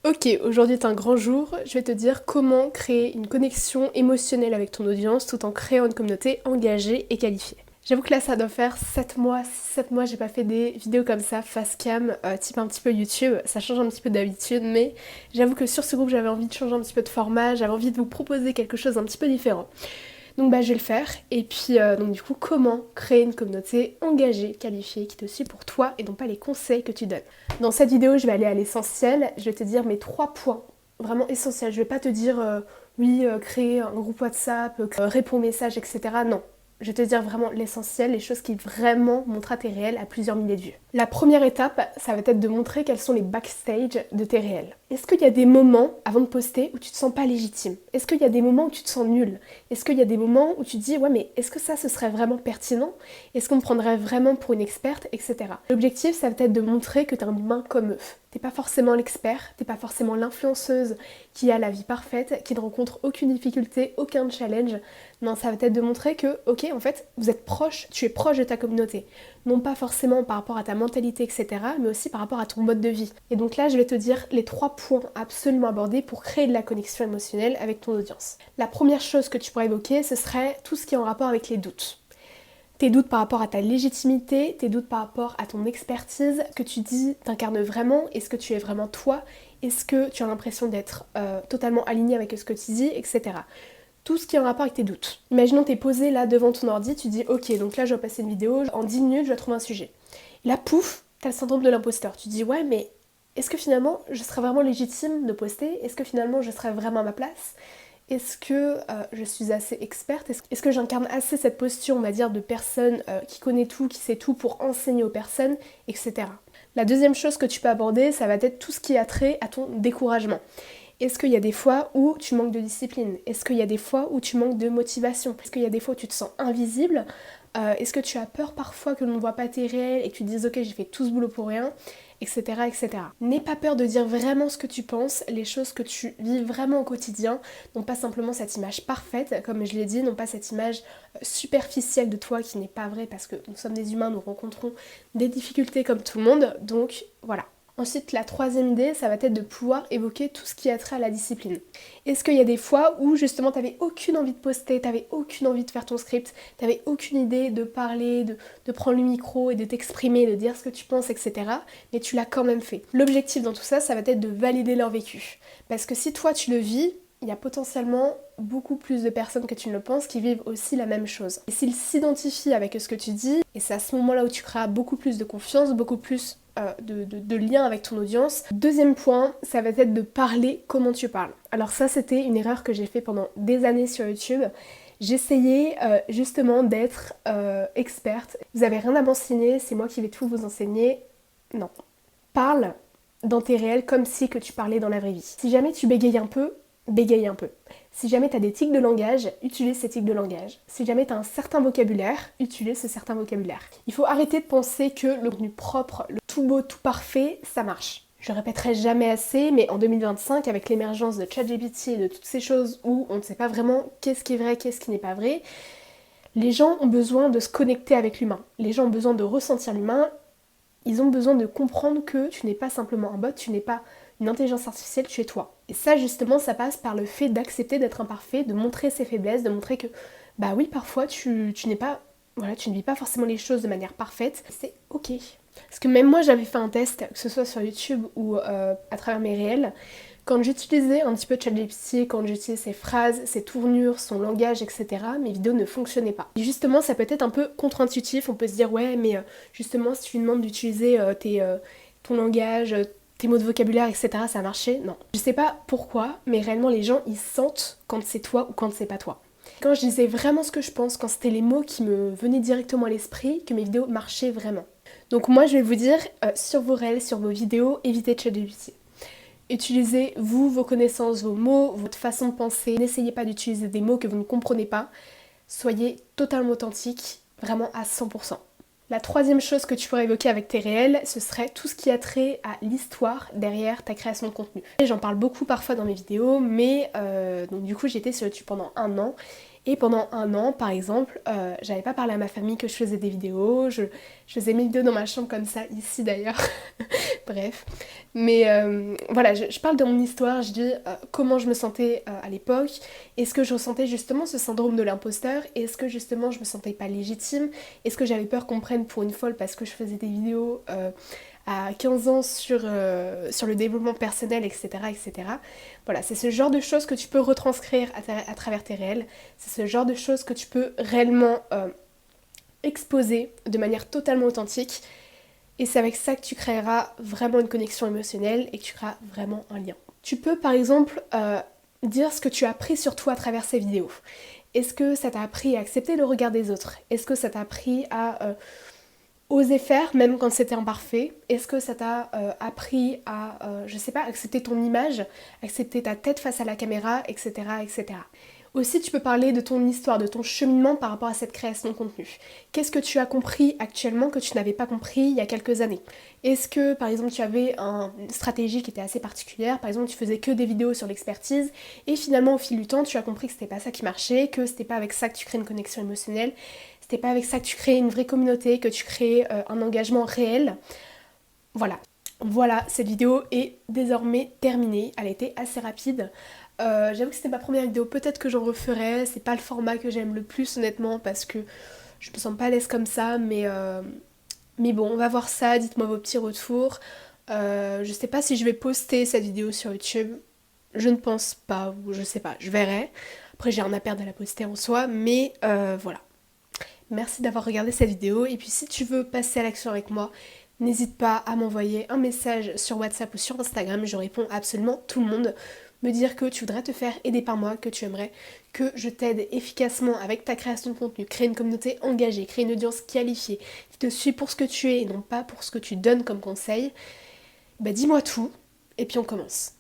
Ok, aujourd'hui est un grand jour, je vais te dire comment créer une connexion émotionnelle avec ton audience tout en créant une communauté engagée et qualifiée. J'avoue que là ça doit faire 7 mois, 7 mois j'ai pas fait des vidéos comme ça, face cam, type un petit peu YouTube, ça change un petit peu d'habitude, mais j'avoue que sur ce groupe j'avais envie de changer un petit peu de format, j'avais envie de vous proposer quelque chose d'un petit peu différent. Donc bah je vais le faire, et puis donc du coup comment créer une communauté engagée, qualifiée, qui te suit pour toi et non pas les conseils que tu donnes. Dans cette vidéo je vais aller à l'essentiel, je vais te dire mes 3 points vraiment essentiels, je vais pas te dire oui créer un groupe WhatsApp, réponds aux messages etc. Non, je vais te dire vraiment l'essentiel, les choses qui vraiment montrent à tes réels à plusieurs milliers de vues. La première étape, ça va être de montrer quels sont les backstage de tes réels. Est-ce qu'il y a des moments avant de poster où tu te sens pas légitime? Est-ce qu'il y a des moments où tu te sens nul? Est-ce qu'il y a des moments où tu te dis ouais mais est-ce que ça ce serait vraiment pertinent? Est-ce qu'on me prendrait vraiment pour une experte, etc. L'objectif ça va être de montrer que t'es un humain comme eux. T'es pas forcément l'expert, t'es pas forcément l'influenceuse qui a la vie parfaite, qui ne rencontre aucune difficulté, aucun challenge. Non, ça va être de montrer que, ok, en fait, vous êtes proche, tu es proche de ta communauté. Non pas forcément par rapport à ta mentalité, etc., mais aussi par rapport à ton mode de vie. Et donc là, je vais te dire les 3 points absolument abordés pour créer de la connexion émotionnelle avec ton audience. La première chose que tu pourrais évoquer, ce serait tout ce qui est en rapport avec les doutes. Tes doutes par rapport à ta légitimité, tes doutes par rapport à ton expertise, ce que tu dis t'incarne vraiment, est-ce que tu es vraiment toi, est-ce que tu as l'impression d'être totalement aligné avec ce que tu dis, etc. Tout ce qui est en rapport avec tes doutes. Imaginons t'es posé là devant ton ordi, tu dis ok donc là je dois passer une vidéo, en 10 minutes je dois trouver un sujet. Et là pouf, t'as le syndrome de l'imposteur, tu dis ouais mais est-ce que finalement je serais vraiment légitime de poster? Est-ce que finalement je serais vraiment à ma place? Est-ce que je suis assez experte? Est-ce que j'incarne assez cette posture, on va dire, de personne qui connaît tout, qui sait tout pour enseigner aux personnes, etc. La deuxième chose que tu peux aborder, ça va être tout ce qui a trait à ton découragement. Est-ce qu'il y a des fois où tu manques de discipline? Est-ce qu'il y a des fois où tu manques de motivation? Est-ce qu'il y a des fois où tu te sens invisible? Est-ce que tu as peur parfois que l'on ne voit pas tes réels et que tu te dises ok j'ai fait tout ce boulot pour rien? Etc. etc. N'aie pas peur de dire vraiment ce que tu penses, les choses que tu vis vraiment au quotidien, non pas simplement cette image parfaite, comme je l'ai dit, non pas cette image superficielle de toi qui n'est pas vraie parce que nous sommes des humains, nous rencontrons des difficultés comme tout le monde, donc voilà. Ensuite, la troisième idée, ça va être de pouvoir évoquer tout ce qui a trait à la discipline. Est-ce qu'il y a des fois où justement t'avais aucune envie de poster, t'avais aucune envie de faire ton script, t'avais aucune idée de parler, de prendre le micro et de t'exprimer, de dire ce que tu penses, etc. Mais tu l'as quand même fait. L'objectif dans tout ça, ça va être de valider leur vécu. Parce que si toi tu le vis, il y a potentiellement beaucoup plus de personnes que tu ne le penses qui vivent aussi la même chose. Et s'ils s'identifient avec ce que tu dis, et c'est à ce moment-là où tu créeras beaucoup plus de confiance, beaucoup plus de lien avec ton audience. Deuxième point, ça va être de parler comment tu parles. Alors ça, c'était une erreur que j'ai fait pendant des années sur YouTube. J'essayais justement d'être experte. Vous avez rien à m'enseigner, c'est moi qui vais tout vous enseigner. Non. Parle dans tes réels comme si que tu parlais dans la vraie vie. Si jamais tu bégayes un peu, bégaye un peu. Si jamais tu as des tics de langage, utilise ces tics de langage. Si jamais tu as un certain vocabulaire, utilise ce certain vocabulaire. Il faut arrêter de penser que le contenu propre, le tout beau, tout parfait, ça marche. Je répéterai jamais assez, mais en 2025, avec l'émergence de ChatGPT et de toutes ces choses où on ne sait pas vraiment qu'est-ce qui est vrai, qu'est-ce qui n'est pas vrai, les gens ont besoin de se connecter avec l'humain. Les gens ont besoin de ressentir l'humain. Ils ont besoin de comprendre que tu n'es pas simplement un bot, tu n'es pas une intelligence artificielle, tu es toi. Et ça justement, ça passe par le fait d'accepter d'être imparfait, de montrer ses faiblesses, de montrer que bah oui, parfois tu n'es pas, voilà, tu ne vis pas forcément les choses de manière parfaite. C'est ok. Parce que même moi j'avais fait un test, que ce soit sur YouTube ou à travers mes réels, quand j'utilisais un petit peu ChatGPT, quand j'utilisais ses phrases, ses tournures, son langage, etc., mes vidéos ne fonctionnaient pas. Et justement, ça peut être un peu contre-intuitif, on peut se dire ouais, mais justement, si tu lui demandes d'utiliser ton langage, tes mots de vocabulaire, etc., ça a marché. Non. Je sais pas pourquoi, mais réellement, les gens, ils sentent quand c'est toi ou quand c'est pas toi. Quand je disais vraiment ce que je pense, quand c'était les mots qui me venaient directement à l'esprit, que mes vidéos marchaient vraiment. Donc moi, je vais vous dire, sur vos réels, sur vos vidéos, évitez ChatGPT. Utilisez vous, vos connaissances, vos mots, votre façon de penser. N'essayez pas d'utiliser des mots que vous ne comprenez pas. Soyez totalement authentique, vraiment à 100%. La troisième chose que tu pourrais évoquer avec tes réels, ce serait tout ce qui a trait à l'histoire derrière ta création de contenu. J'en parle beaucoup parfois dans mes vidéos, mais donc du coup j'étais sur YouTube pendant 1 an Et pendant un an, par exemple, j'avais pas parlé à ma famille que je faisais des vidéos, je faisais mes vidéos dans ma chambre comme ça, ici d'ailleurs, bref. Mais voilà, je parle de mon histoire, je dis comment je me sentais à l'époque, est-ce que je ressentais justement ce syndrome de l'imposteur, est-ce que justement je me sentais pas légitime, est-ce que j'avais peur qu'on me prenne pour une folle parce que je faisais des vidéos à 15 ans sur le développement personnel, etc., etc. Voilà, c'est ce genre de choses que tu peux retranscrire à travers tes réels, c'est ce genre de choses que tu peux réellement exposer de manière totalement authentique, et c'est avec ça que tu créeras vraiment une connexion émotionnelle et que tu créeras vraiment un lien. Tu peux par exemple dire ce que tu as appris sur toi à travers ces vidéos. Est-ce que ça t'a appris à accepter le regard des autres? Est-ce que ça t'a appris à oser faire même quand c'était imparfait? Est-ce que ça t'a appris à, je sais pas, accepter ton image, accepter ta tête face à la caméra, etc., etc. Aussi, tu peux parler de ton histoire, de ton cheminement par rapport à cette création de contenu. Qu'est-ce que tu as compris actuellement que tu n'avais pas compris il y a quelques années? Est-ce que, par exemple, tu avais une stratégie qui était assez particulière? Par exemple, tu faisais que des vidéos sur l'expertise et finalement, au fil du temps, tu as compris que c'était pas ça qui marchait, que c'était pas avec ça que tu crées une connexion émotionnelle, c'était pas avec ça que tu créais une vraie communauté, que tu créais un engagement réel. Voilà. Voilà, cette vidéo est désormais terminée. Elle a été assez rapide. J'avoue que c'était ma première vidéo, peut-être que j'en referai. C'est pas le format que j'aime le plus honnêtement parce que je me sens pas à l'aise comme ça, mais bon, on va voir ça. Dites-moi vos petits retours. Je sais pas si je vais poster cette vidéo sur YouTube. Je ne pense pas, ou je sais pas, je verrai. Après, j'ai rien à perdre à la poster en soi, mais voilà. Merci d'avoir regardé cette vidéo et puis si tu veux passer à l'action avec moi, n'hésite pas à m'envoyer un message sur WhatsApp ou sur Instagram, je réponds à absolument tout le monde. Me dire que tu voudrais te faire aider par moi, que tu aimerais que je t'aide efficacement avec ta création de contenu, créer une communauté engagée, créer une audience qualifiée, qui te suit pour ce que tu es et non pas pour ce que tu donnes comme conseil. Bah dis-moi tout et puis on commence.